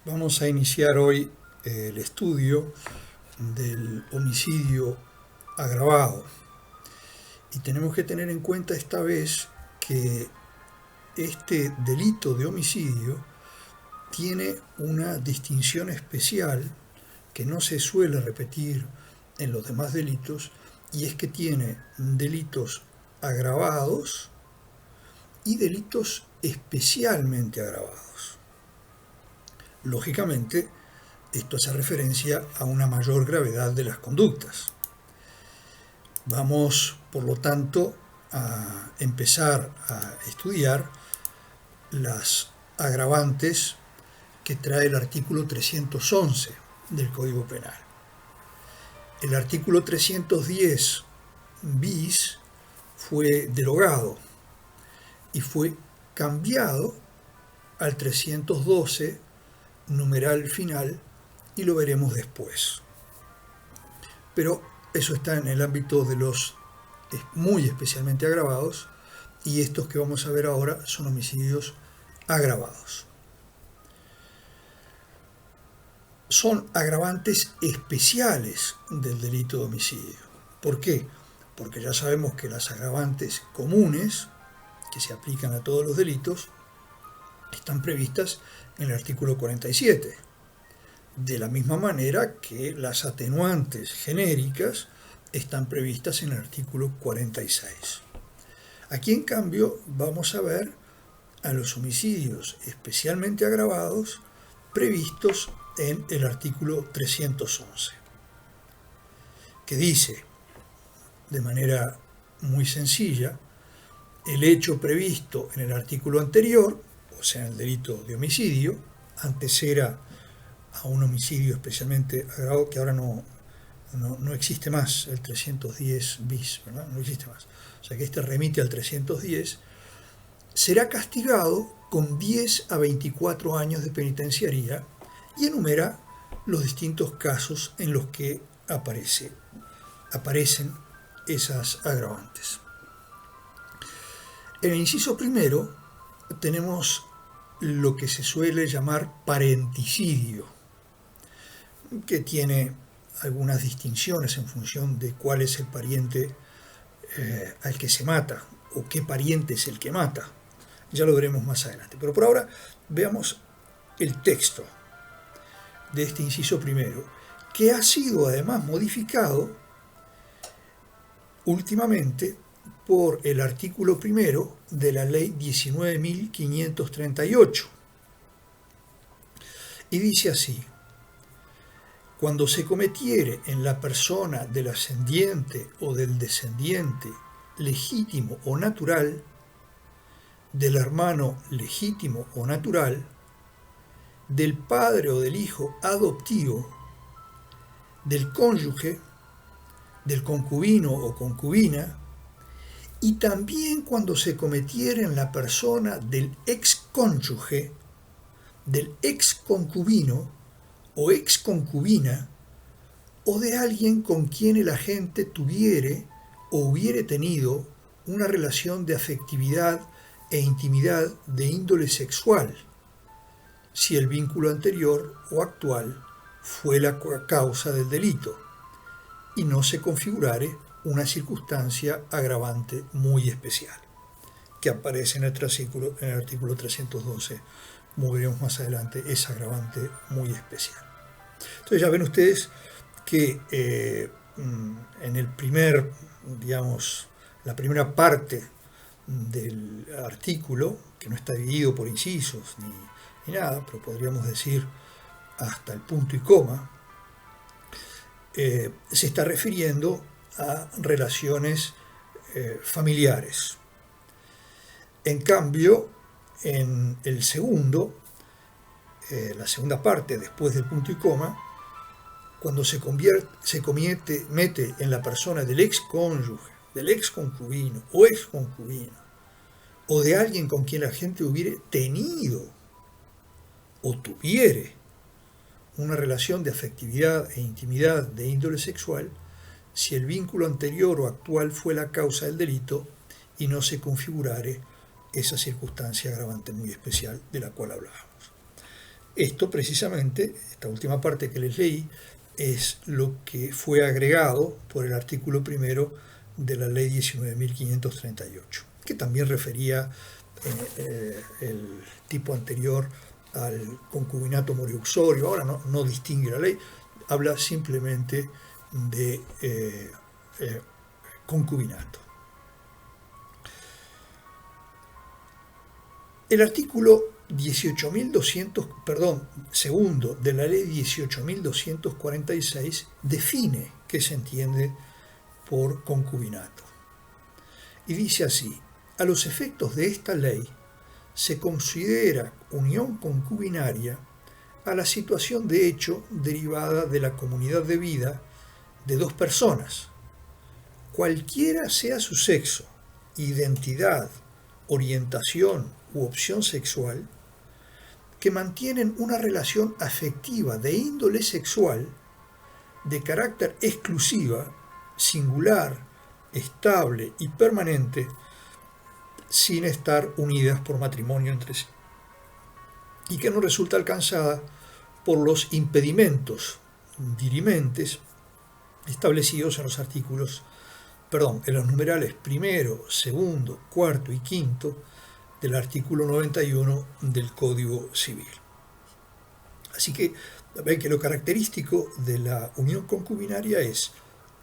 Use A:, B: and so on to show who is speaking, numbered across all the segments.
A: Vamos a iniciar hoy el estudio del homicidio agravado y tenemos que tener en cuenta esta vez que este delito de homicidio tiene una distinción especial que no se suele repetir en los demás delitos, y es que tiene delitos agravados y delitos especialmente agravados. Lógicamente, esto hace referencia a una mayor gravedad de las conductas. Vamos, por lo tanto, a empezar a estudiar las agravantes que trae el artículo 311 del Código Penal. El artículo 310 bis fue derogado y fue cambiado al 312 numeral final, y lo veremos después. Pero eso está en el ámbito de los muy especialmente agravados, y estos que vamos a ver ahora son homicidios agravados. Son agravantes especiales del delito de homicidio. ¿Por qué? Porque ya sabemos que las agravantes comunes, que se aplican a todos los delitos, están previstas en el artículo 47, de la misma manera que las atenuantes genéricas están previstas en el artículo 46. Aquí, en cambio, vamos a ver a los homicidios especialmente agravados previstos en el artículo 311, que dice, de manera muy sencilla, el hecho previsto en el artículo anterior, o sea, el delito de homicidio, antes era a un homicidio especialmente agravado, que ahora no existe más, el 310 bis, ¿verdad? No existe más. O sea que este remite al 310, será castigado con 10 a 24 años de penitenciaría, y enumera los distintos casos en los que aparecen esas agravantes. En el inciso primero tenemos lo que se suele llamar parenticidio, que tiene algunas distinciones en función de cuál es el pariente al que se mata, o qué pariente es el que mata. Ya lo veremos más adelante. Pero por ahora veamos el texto de este inciso primero, que ha sido además modificado últimamente por el artículo primero de la ley 19.538. Y dice así: cuando se cometiere en la persona del ascendiente o del descendiente legítimo o natural, del hermano legítimo o natural, del padre o del hijo adoptivo, del cónyuge, del concubino o concubina, y también cuando se cometiera en la persona del excónyuge, del exconcubino o exconcubina, o de alguien con quien el agente tuviere o hubiere tenido una relación de afectividad e intimidad de índole sexual, si el vínculo anterior o actual fue la causa del delito, y no se configurare una circunstancia agravante muy especial, que aparece en el artículo 312, como veremos más adelante, es agravante muy especial. Entonces ya ven ustedes que en el primer, digamos, la primera parte del artículo, que no está dividido por incisos ni nada, pero podríamos decir hasta el punto y coma, se está refiriendo a relaciones familiares. En cambio, en el segundo, la segunda parte, después del punto y coma, cuando se mete en la persona del excónyuge, del exconcubino o exconcubina, o de alguien con quien la gente hubiere tenido o tuviere una relación de afectividad e intimidad de índole sexual, si el vínculo anterior o actual fue la causa del delito y no se configurare esa circunstancia agravante muy especial de la cual hablábamos. Esto precisamente, esta última parte que les leí, es lo que fue agregado por el artículo primero de la ley 19.538, que también refería el tipo anterior al concubinato moriuxorio. Ahora no distingue la ley, habla simplemente de concubinato. El artículo 18.200, segundo de la ley 18.246 define qué se entiende por concubinato. Y dice así: a los efectos de esta ley se considera unión concubinaria a la situación de hecho derivada de la comunidad de vida de dos personas, cualquiera sea su sexo, identidad, orientación u opción sexual, que mantienen una relación afectiva de índole sexual de carácter exclusiva, singular, estable y permanente, sin estar unidas por matrimonio entre sí, y que no resulta alcanzada por los impedimentos dirimentes establecidos en los en los numerales primero, segundo, cuarto y quinto del artículo 91 del Código Civil. Así que ven que lo característico de la unión concubinaria es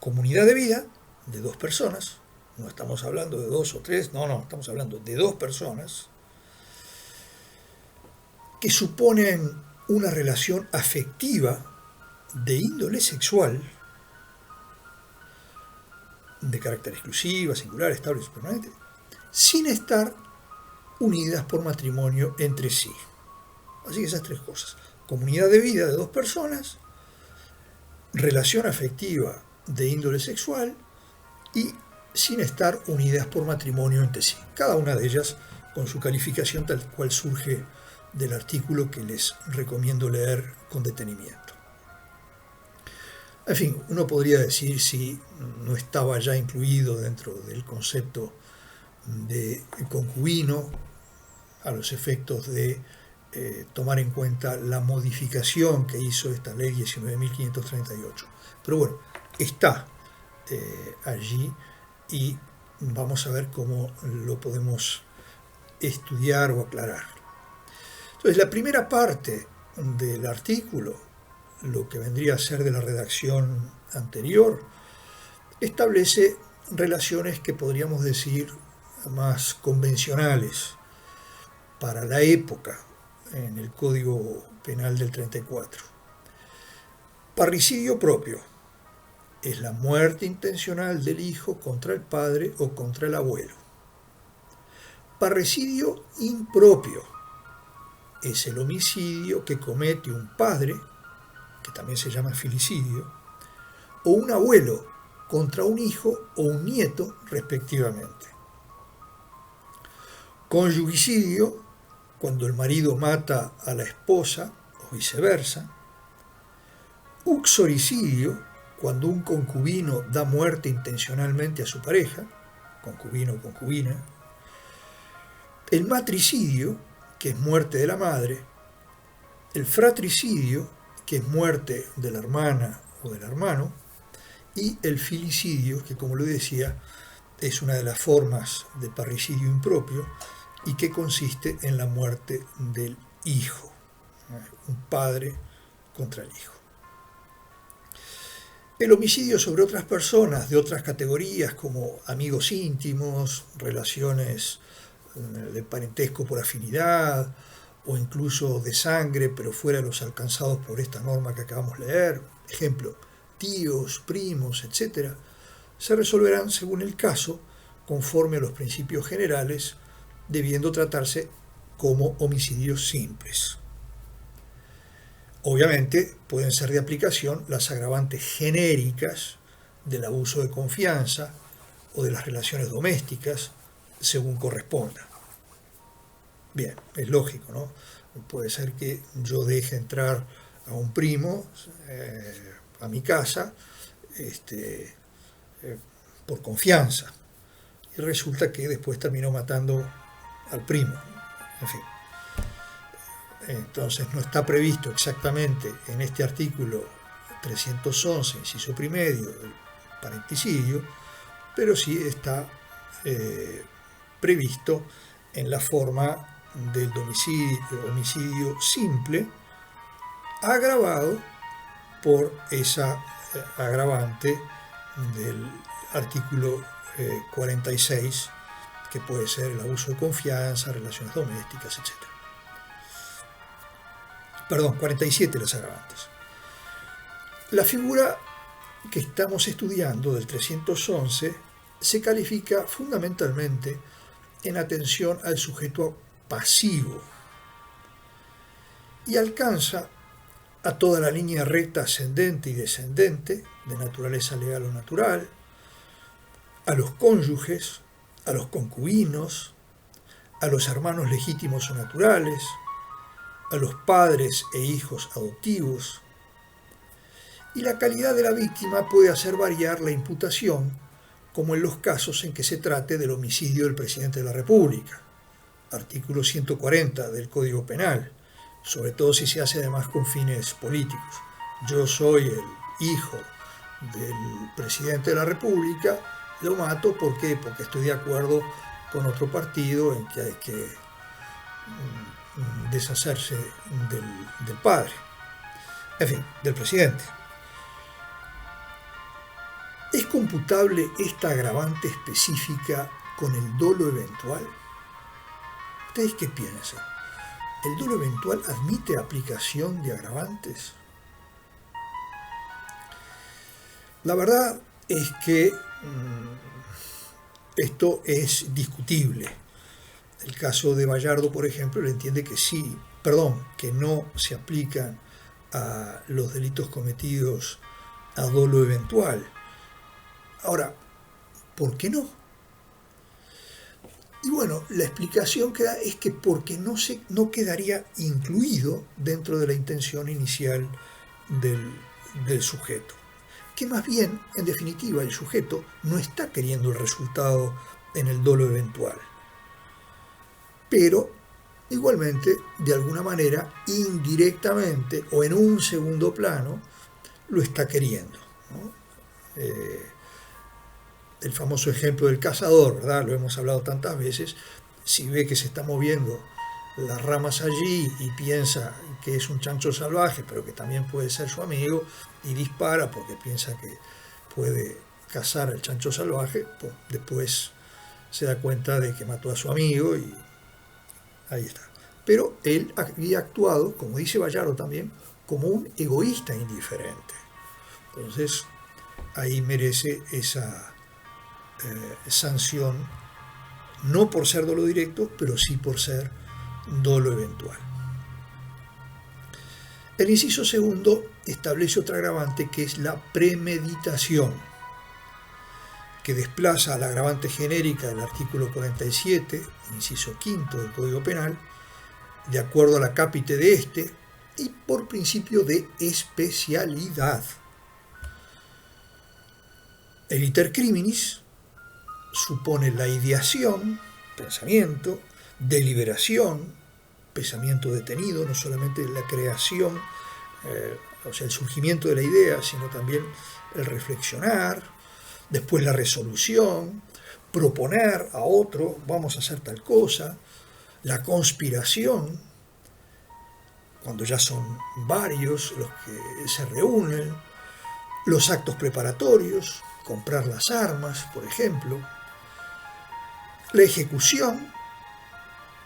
A: comunidad de vida de dos personas. No estamos hablando de dos o tres, no, estamos hablando de dos personas que suponen una relación afectiva de índole sexual, de carácter exclusiva, singular, estable y permanente, sin estar unidas por matrimonio entre sí. Así que esas tres cosas: comunidad de vida de dos personas, relación afectiva de índole sexual y sin estar unidas por matrimonio entre sí. Cada una de ellas con su calificación tal cual surge del artículo que les recomiendo leer con detenimiento. En fin, uno podría decir si no estaba ya incluido dentro del concepto de concubino a los efectos de tomar en cuenta la modificación que hizo esta ley 19.538. Pero bueno, está allí y vamos a ver cómo lo podemos estudiar o aclarar. Entonces, la primera parte del artículo, lo que vendría a ser de la redacción anterior, establece relaciones que podríamos decir más convencionales para la época en el Código Penal del 34. Parricidio propio es la muerte intencional del hijo contra el padre o contra el abuelo. Parricidio impropio es el homicidio que comete un padre, que también se llama filicidio, o un abuelo contra un hijo o un nieto, respectivamente. Conyugicidio, cuando el marido mata a la esposa o viceversa. Uxoricidio, cuando un concubino da muerte intencionalmente a su pareja, concubino o concubina. El matricidio, que es muerte de la madre. El fratricidio, que es muerte de la hermana o del hermano. Y el filicidio, que como lo decía, es una de las formas de parricidio impropio y que consiste en la muerte del hijo, un padre contra el hijo. El homicidio sobre otras personas de otras categorías como amigos íntimos, relaciones de parentesco por afinidad o incluso de sangre, pero fuera de los alcanzados por esta norma que acabamos de leer, ejemplo, tíos, primos, etc., se resolverán según el caso, conforme a los principios generales, debiendo tratarse como homicidios simples. Obviamente pueden ser de aplicación las agravantes genéricas del abuso de confianza o de las relaciones domésticas, según corresponda. Bien, es lógico, ¿no? Puede ser que yo deje entrar a un primo a mi casa por confianza y resulta que después terminó matando al primo. En fin, Entonces no está previsto exactamente en este artículo 311, inciso primario, el parenticidio, pero sí está previsto en la forma del homicidio simple, agravado por esa agravante del artículo 46, que puede ser el abuso de confianza, relaciones domésticas, etc. Perdón, 47 las agravantes. La figura que estamos estudiando del 311 se califica fundamentalmente en atención al sujeto pasivo y alcanza a toda la línea recta ascendente y descendente, de naturaleza legal o natural, a los cónyuges, a los concubinos, a los hermanos legítimos o naturales, a los padres e hijos adoptivos, y la calidad de la víctima puede hacer variar la imputación, como en los casos en que se trate del homicidio del presidente de la República, artículo 140 del Código Penal, sobre todo si se hace además con fines políticos. Yo soy el hijo del presidente de la República, lo mato, ¿por qué? Porque estoy de acuerdo con otro partido en que hay que deshacerse del padre, en fin, del presidente. ¿Es computable esta agravante específica con el dolo eventual? ¿Ustedes qué piensan? ¿El dolo eventual admite aplicación de agravantes? La verdad es que esto es discutible. El caso de Bayardo, por ejemplo, le entiende que sí, que no se aplican a los delitos cometidos a dolo eventual. Ahora, ¿por qué no? Y bueno, la explicación que da es que porque no quedaría incluido dentro de la intención inicial del sujeto. Que más bien, en definitiva, el sujeto no está queriendo el resultado en el dolo eventual. Pero, igualmente, de alguna manera, indirectamente o en un segundo plano, lo está queriendo, ¿no? El famoso ejemplo del cazador, ¿verdad? Lo hemos hablado tantas veces. Si ve que se está moviendo las ramas allí y piensa que es un chancho salvaje, pero que también puede ser su amigo, y dispara porque piensa que puede cazar al chancho salvaje, pues después se da cuenta de que mató a su amigo y ahí está. Pero él había actuado, como dice Bayardo también, como un egoísta indiferente. Entonces, ahí merece esa sanción, no por ser dolo directo, pero sí por ser dolo eventual. El inciso segundo establece otra agravante, que es la premeditación, que desplaza a la agravante genérica del artículo 47, inciso quinto del Código Penal, de acuerdo a la cápite de este, y por principio de especialidad. El iter criminis supone la ideación, pensamiento, deliberación, pensamiento detenido, no solamente la creación, o sea, el surgimiento de la idea, sino también el reflexionar, después la resolución, proponer a otro, vamos a hacer tal cosa, la conspiración, cuando ya son varios los que se reúnen, los actos preparatorios, comprar las armas, por ejemplo, la ejecución,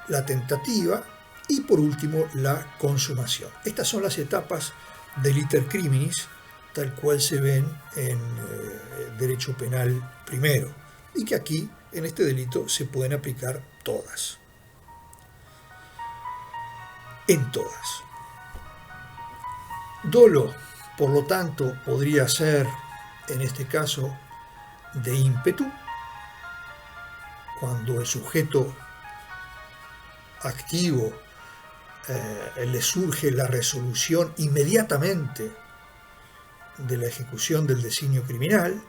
A: la tentativa y por último la consumación. Estas son las etapas del iter criminis tal cual se ven en derecho penal primero y que aquí en este delito se pueden aplicar todas. En todas. Dolo, por lo tanto, podría ser en este caso de ímpetu, cuando el sujeto activo le surge la resolución inmediatamente de la ejecución del designio criminal.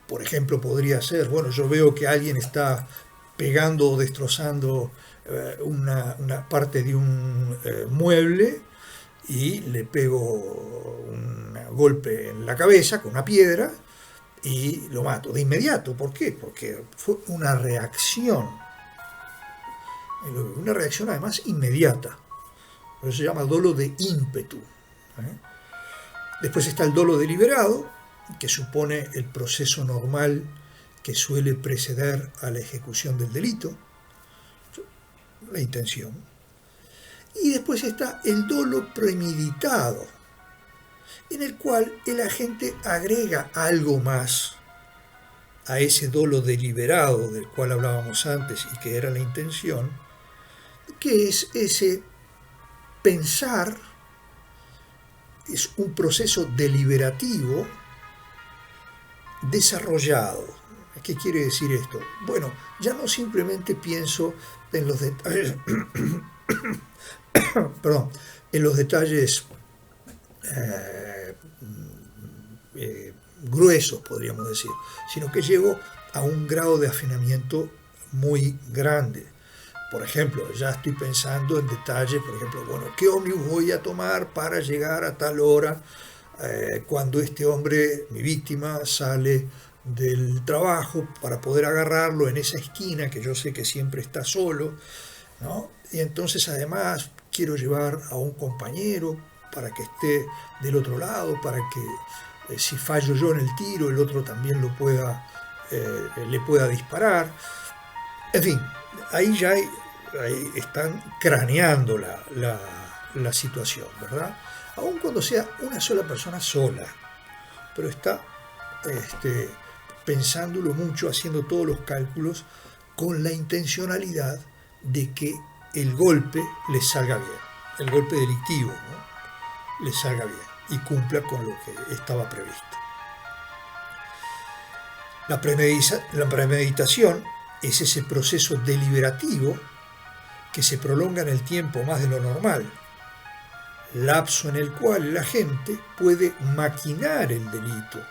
A: Por ejemplo, podría ser, bueno, yo veo que alguien está pegando o destrozando una parte de un mueble y le pego un golpe en la cabeza con una piedra y lo mato de inmediato. ¿Por qué? Porque fue una reacción además inmediata. Por eso se llama dolo de ímpetu. Después está el dolo deliberado, que supone el proceso normal que suele preceder a la ejecución del delito, la intención. Y después está el dolo premeditado, en el cual el agente agrega algo más a ese dolo deliberado del cual hablábamos antes y que era la intención, que es ese pensar, es un proceso deliberativo desarrollado. ¿Qué quiere decir esto? Bueno, ya no simplemente pienso en los detalles, perdón, en los detalles gruesos, podríamos decir, sino que llego a un grado de afinamiento muy grande. Por ejemplo, ya estoy pensando en detalles, por ejemplo, bueno, ¿qué ómnibus voy a tomar para llegar a tal hora cuando este hombre, mi víctima, sale del trabajo para poder agarrarlo en esa esquina que yo sé que siempre está solo, ¿no? Y entonces además quiero llevar a un compañero para que esté del otro lado, para que si fallo yo en el tiro, el otro también le pueda disparar. En fin, ahí ahí están craneando la situación, ¿verdad? Aun cuando sea una sola persona sola, pero está pensándolo mucho, haciendo todos los cálculos con la intencionalidad de que el golpe le salga bien, el golpe delictivo, ¿no? Le salga bien y cumpla con lo que estaba previsto. La premeditación es ese proceso deliberativo que se prolonga en el tiempo más de lo normal, lapso en el cual el agente puede maquinar el delito,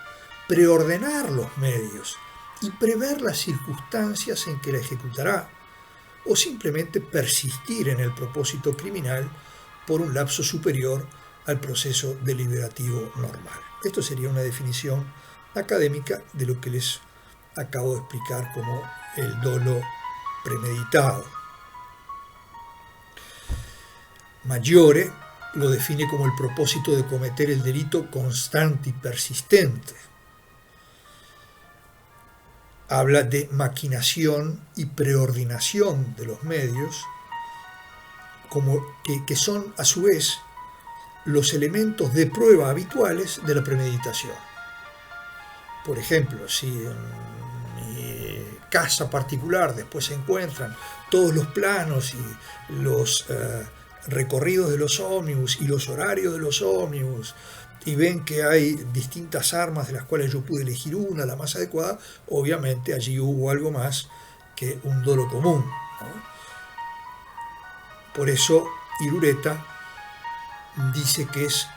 A: preordenar los medios y prever las circunstancias en que la ejecutará, o simplemente persistir en el propósito criminal por un lapso superior al proceso deliberativo normal. Esto sería una definición académica de lo que les acabo de explicar como el dolo premeditado. Maggiore lo define como el propósito de cometer el delito constante y persistente. Habla de maquinación y preordinación de los medios, como que son a su vez los elementos de prueba habituales de la premeditación. Por ejemplo, si en mi casa particular después se encuentran todos los planos y los recorridos de los ómnibus y los horarios de los ómnibus, y ven que hay distintas armas de las cuales yo pude elegir una, la más adecuada, obviamente allí hubo algo más que un dolo común, ¿no? Por eso Irureta dice que es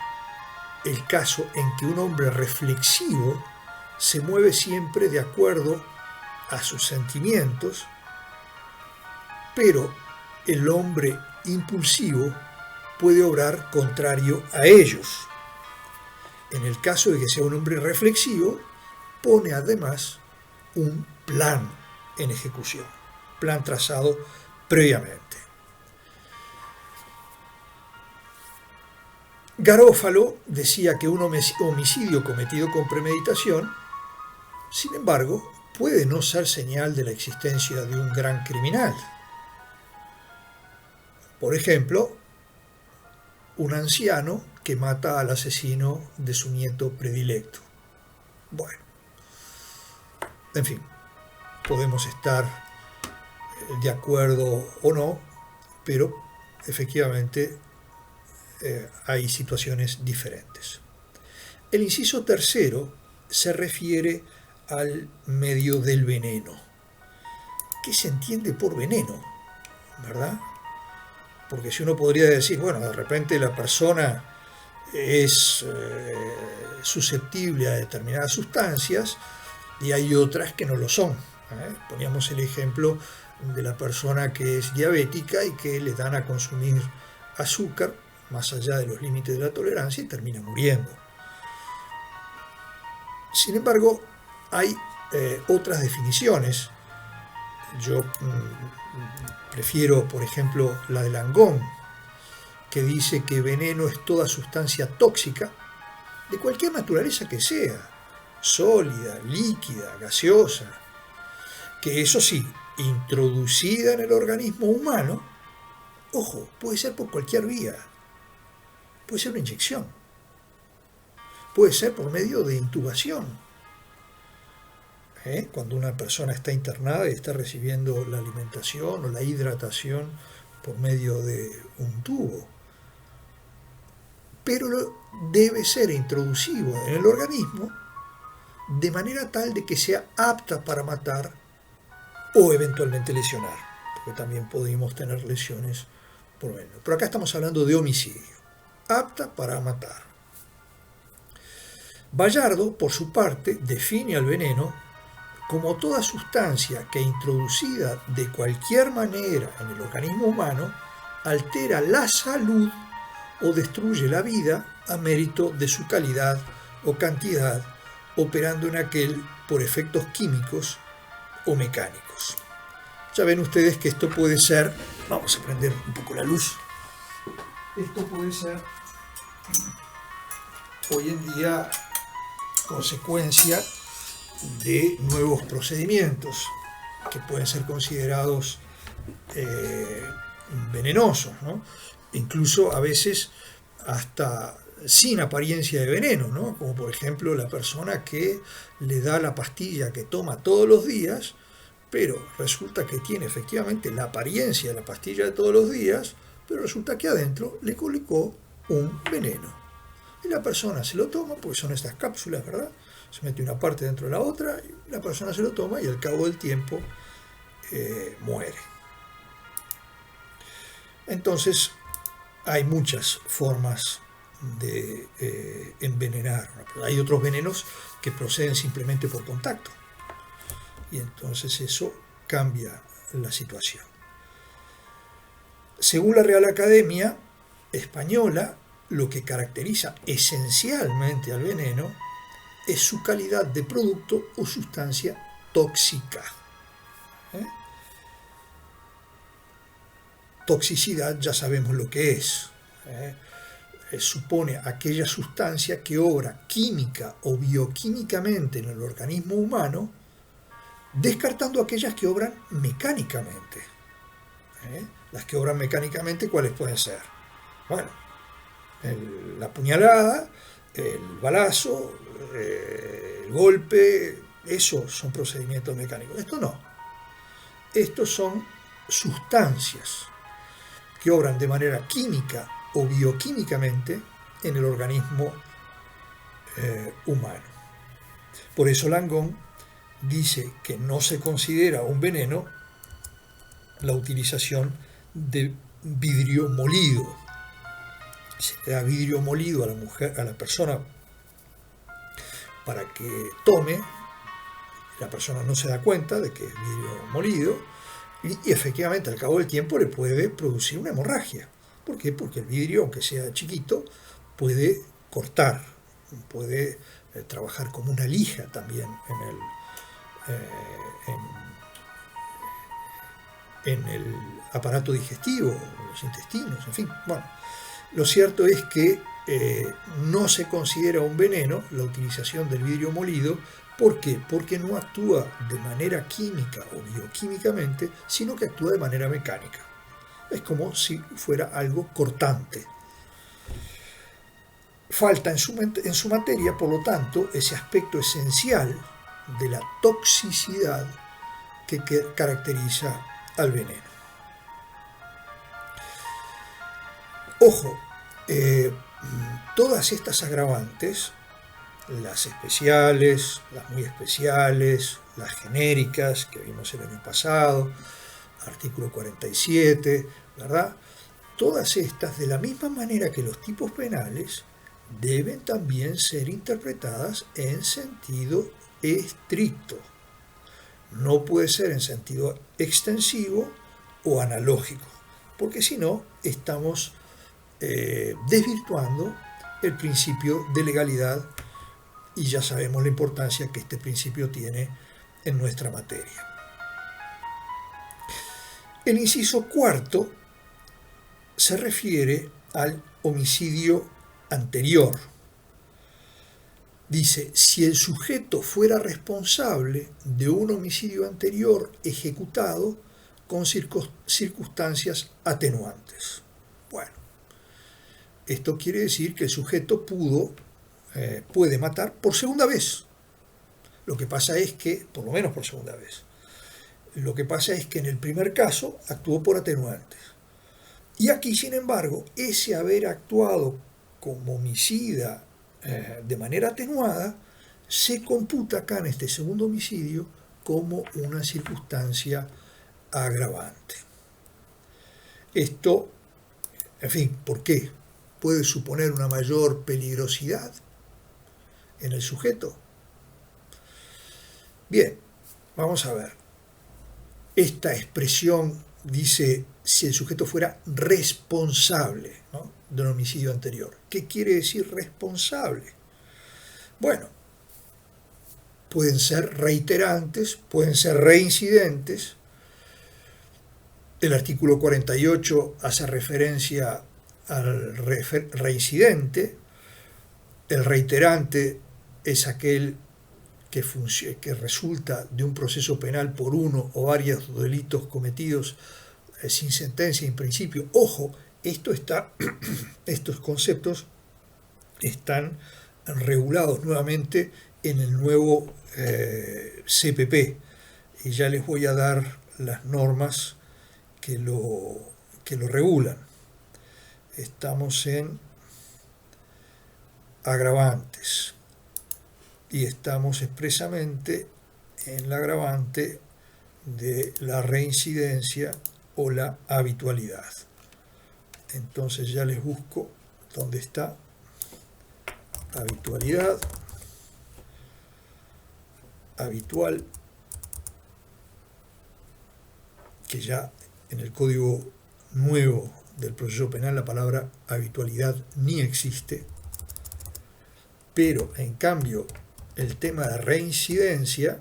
A: el caso en que un hombre reflexivo se mueve siempre de acuerdo a sus sentimientos, pero el hombre impulsivo puede obrar contrario a ellos. En el caso de que sea un hombre reflexivo, pone además un plan en ejecución, plan trazado previamente. Garófalo decía que un homicidio cometido con premeditación, sin embargo, puede no ser señal de la existencia de un gran criminal. Por ejemplo, un anciano que mata al asesino de su nieto predilecto. Bueno, en fin, podemos estar de acuerdo o no, pero efectivamente hay situaciones diferentes. El inciso tercero se refiere al medio del veneno. ¿Qué se entiende por veneno? ¿Verdad? Porque si uno podría decir, bueno, de repente la persona es susceptible a determinadas sustancias y hay otras que no lo son. Poníamos el ejemplo de la persona que es diabética y que le dan a consumir azúcar más allá de los límites de la tolerancia y termina muriendo. Sin embargo, hay otras definiciones. Yo prefiero, por ejemplo, la de Langón, que dice que veneno es toda sustancia tóxica, de cualquier naturaleza que sea, sólida, líquida, gaseosa, que eso sí, introducida en el organismo humano, ojo, puede ser por cualquier vía, puede ser una inyección, puede ser por medio de intubación. Cuando una persona está internada y está recibiendo la alimentación o la hidratación por medio de un tubo. Pero debe ser introducido en el organismo de manera tal de que sea apta para matar o eventualmente lesionar, porque también podemos tener lesiones por medio. Pero acá estamos hablando de homicidio, apta para matar. Bayardo, por su parte, define al veneno como toda sustancia que introducida de cualquier manera en el organismo humano altera la salud o destruye la vida a mérito de su calidad o cantidad, operando en aquel por efectos químicos o mecánicos. Ya ven ustedes que esto puede ser, vamos a prender un poco la luz, esto puede ser hoy en día consecuencia de nuevos procedimientos que pueden ser considerados venenosos, ¿no? Incluso a veces hasta sin apariencia de veneno, ¿no? Como por ejemplo la persona que le da la pastilla que toma todos los días, pero resulta que tiene efectivamente la apariencia de la pastilla de todos los días, pero resulta que adentro le colocó un veneno. Y la persona se lo toma, porque son estas cápsulas, ¿verdad? Se mete una parte dentro de la otra, y la persona se lo toma y al cabo del tiempo muere. Entonces, hay muchas formas de envenenar. Hay otros venenos que proceden simplemente por contacto. Y entonces eso cambia la situación. Según la Real Academia Española, lo que caracteriza esencialmente al veneno es su calidad de producto o sustancia tóxica. Toxicidad ya sabemos lo que es. Supone aquella sustancia que obra química o bioquímicamente en el organismo humano, descartando aquellas que obran mecánicamente. Las que obran mecánicamente, ¿cuáles pueden ser? Bueno, la puñalada, el balazo, el golpe, esos son procedimientos mecánicos. Esto no. Estos son sustancias que obran de manera química o bioquímicamente en el organismo humano. Por eso Langón dice que no se considera un veneno la utilización de vidrio molido. Se le da vidrio molido a la mujer, a la persona, para que tome. La persona no se da cuenta de que es vidrio molido y efectivamente al cabo del tiempo le puede producir una hemorragia. ¿Por qué? Porque el vidrio, aunque sea chiquito, puede cortar, puede trabajar como una lija también en el aparato digestivo, los intestinos, en fin. Bueno, lo cierto es que no se considera un veneno la utilización del vidrio molido. ¿Por qué? Porque no actúa de manera química o bioquímicamente, sino que actúa de manera mecánica. Es como si fuera algo cortante. Falta en su materia, por lo tanto, ese aspecto esencial de la toxicidad que caracteriza al veneno. Ojo, todas estas agravantes, las especiales, las muy especiales, las genéricas que vimos el año pasado, artículo 47, ¿verdad? Todas estas, de la misma manera que los tipos penales, deben también ser interpretadas en sentido estricto. No puede ser en sentido extensivo o analógico, porque si no estamos desvirtuando el principio de legalidad y ya sabemos la importancia que este principio tiene en nuestra materia. El inciso cuarto se refiere al homicidio anterior. Dice, si el sujeto fuera responsable de un homicidio anterior ejecutado con circunstancias atenuantes. Bueno, esto quiere decir que el sujeto puede matar por segunda vez. Lo que pasa es que, por lo menos por segunda vez, lo que pasa es que en el primer caso actuó por atenuantes. Y aquí, sin embargo, ese haber actuado como homicida de manera atenuada se computa acá en este segundo homicidio como una circunstancia agravante. Esto, en fin, ¿por qué? Puede suponer una mayor peligrosidad en el sujeto. Bien, vamos a ver. Esta expresión dice si el sujeto fuera responsable, ¿no?, de un homicidio anterior. ¿Qué quiere decir responsable? Bueno, pueden ser reiterantes, pueden ser reincidentes. El artículo 48 hace referencia al reincidente. El reiterante es aquel que resulta de un proceso penal por uno o varios delitos cometidos sin sentencia en principio. Ojo, estos conceptos están regulados nuevamente en el nuevo CPP, y ya les voy a dar las normas que lo regulan. Estamos en agravantes y estamos expresamente en la agravante de la reincidencia o la habitualidad. Entonces ya les busco dónde está habitualidad, habitual, que ya en el código nuevo del proceso penal la palabra habitualidad ni existe, pero en cambio el tema de reincidencia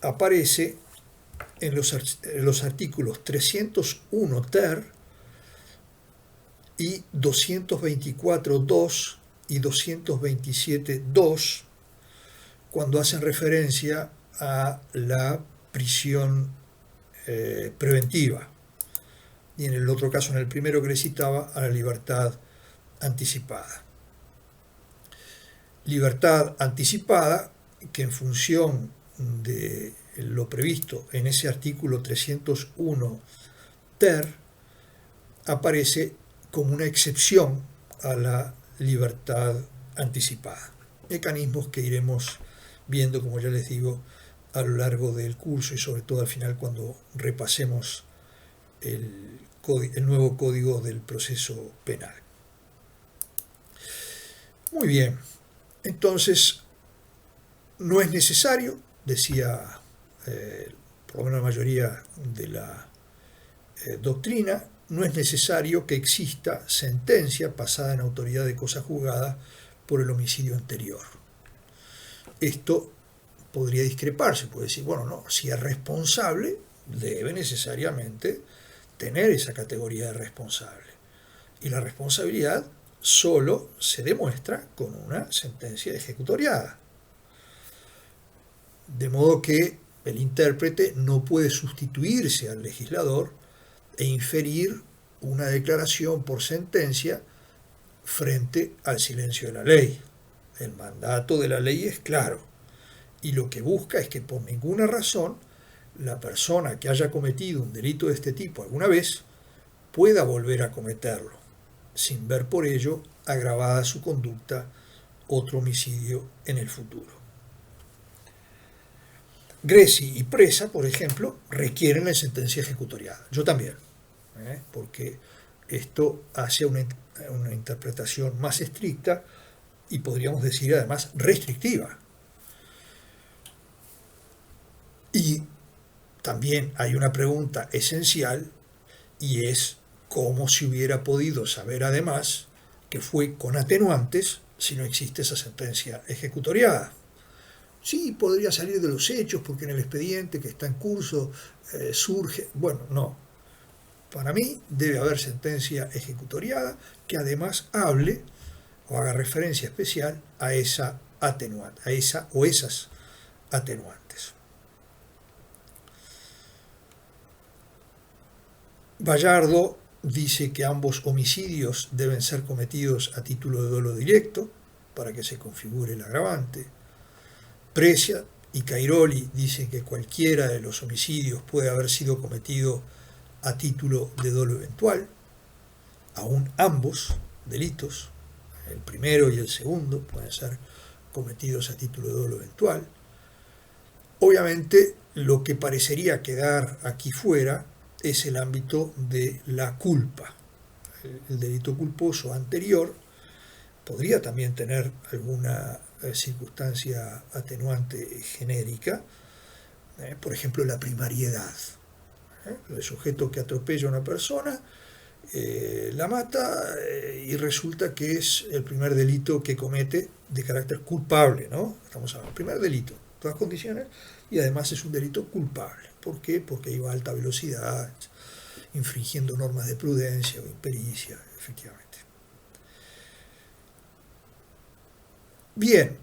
A: aparece en los artículos 301 ter y 224.2 y 227.2, cuando hacen referencia a la prisión preventiva, y en el otro caso, en el primero que les citaba, a la libertad anticipada. Libertad anticipada que, en función de lo previsto en ese artículo 301 ter, aparece como una excepción a la libertad anticipada. Mecanismos que iremos viendo, como ya les digo, a lo largo del curso, y sobre todo al final cuando repasemos el nuevo código del proceso penal. Muy bien, entonces no es necesario, decía por lo menos la mayoría de la doctrina, no es necesario que exista sentencia pasada en autoridad de cosa juzgada por el homicidio anterior. Esto podría discreparse, puede decir, bueno, no, si es responsable, debe necesariamente tener esa categoría de responsable. Y la responsabilidad solo se demuestra con una sentencia ejecutoriada. De modo que el intérprete no puede sustituirse al legislador e inferir una declaración por sentencia frente al silencio de la ley. El mandato de la ley es claro, y lo que busca es que por ninguna razón la persona que haya cometido un delito de este tipo alguna vez pueda volver a cometerlo, sin ver por ello agravada su conducta otro homicidio en el futuro. Greci y Presa, por ejemplo, requieren la sentencia ejecutoriada. Yo también, porque esto hace una interpretación más estricta y podríamos decir además restrictiva. Y también hay una pregunta esencial y es cómo se hubiera podido saber además que fue con atenuantes si no existe esa sentencia ejecutoriada. Sí, podría salir de los hechos porque en el expediente que está en curso surge. Bueno, no. Para mí debe haber sentencia ejecutoriada que además hable o haga referencia especial a esa atenuante, a esa o esas atenuantes. Gallardo dice que ambos homicidios deben ser cometidos a título de dolo directo para que se configure el agravante. Precia y Cairoli dicen que cualquiera de los homicidios puede haber sido cometido a título de dolo eventual, aún ambos delitos, el primero y el segundo, pueden ser cometidos a título de dolo eventual. Obviamente, lo que parecería quedar aquí fuera es el ámbito de la culpa. El delito culposo anterior podría también tener alguna circunstancia atenuante genérica, por ejemplo, la primariedad. El sujeto que atropella a una persona la mata y resulta que es el primer delito que comete de carácter culpable, ¿no? Estamos hablando del primer delito, todas condiciones, y además es un delito culpable. ¿Por qué? Porque iba a alta velocidad, infringiendo normas de prudencia o impericia, efectivamente. Bien,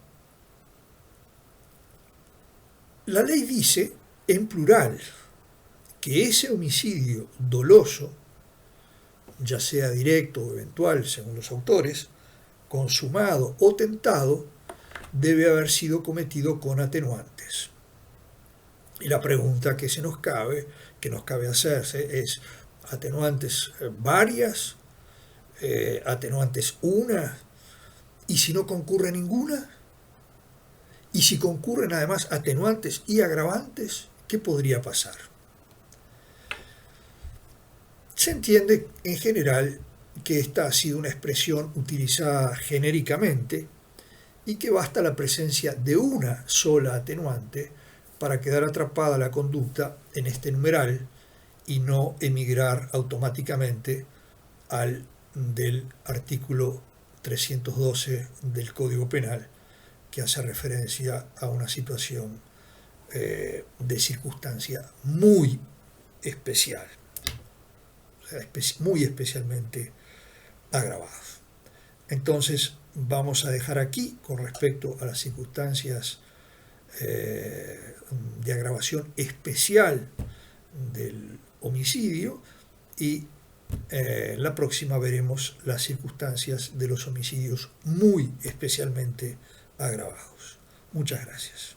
A: la ley dice, en plural, que ese homicidio doloso, ya sea directo o eventual, según los autores, consumado o tentado, debe haber sido cometido con atenuantes. Y la pregunta que nos cabe hacerse es, ¿atenuantes varias? ¿Atenuantes una? ¿Y si no concurre ninguna? ¿Y si concurren además atenuantes y agravantes? ¿Qué podría pasar? Se entiende en general que esta ha sido una expresión utilizada genéricamente y que basta la presencia de una sola atenuante para quedar atrapada la conducta en este numeral y no emigrar automáticamente al del artículo 312 del Código Penal, que hace referencia a una situación de circunstancia muy especial, o sea, muy especialmente agravada. Entonces vamos a dejar aquí con respecto a las circunstancias de agravación especial del homicidio y en la próxima veremos las circunstancias de los homicidios muy especialmente agravados. Muchas gracias.